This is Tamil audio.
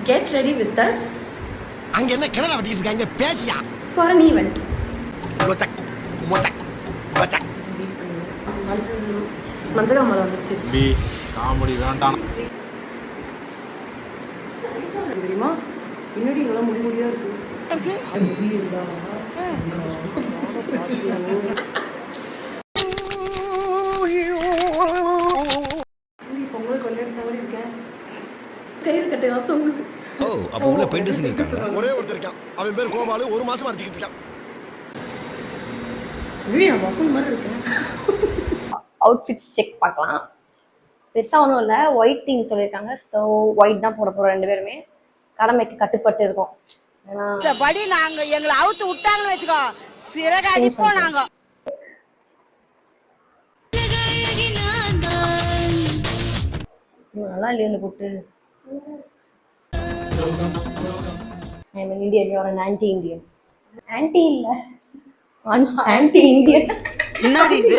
Get ready with us. அங்க என்ன கிணறு வெட்டிட்டு இருக்காங்க பேசியா For an event. மொட்டக் மொட்டக் மொட்டக் மஞ்சகாமலை வந்துருச்சு பி காமெடி வேண்டாம் தெரியுமா பின்னாடி இவ்வளோ முடியா இருக்கு பொங்கல் கொள்ளையடிச்ச மாதிரி இருக்கேன் கயிறு கட்டையா தொங்குது ஓ அப்ப உள்ள பெயிண்டர்ஸ் இருக்காங்க ஒரே ஒருத்தர் இருக்கான் அவன் பேர் கோபாலு ஒரு மாசமா அடிச்சிட்டு இருக்கான் நான் வஃபுல் மாதிரி இருக்கேன் அவுட்ஃபிட்ஸ் செக் பார்க்கலாம். பெருசாக ஒன்றும் இல்லை, ஒயிட் டீம் சொல்லியிருக்காங்க. ஸோ ஒயிட் தான் போட போகிறோம் ரெண்டு பேருமே. கடமைக்கு கட்டுப்பட்டு இருக்கோம். இந்த படி நாங்க எங்களை அவுத்து விட்டாங்கன்னு வச்சுக்கோ சிறகாதிப்போம் நாங்க. நல்லா இல்லையா இந்த போட்டு I mean Indian you're an anti Indian. Anti இல்லை ஆன்டி இந்தியன். என்னடி இது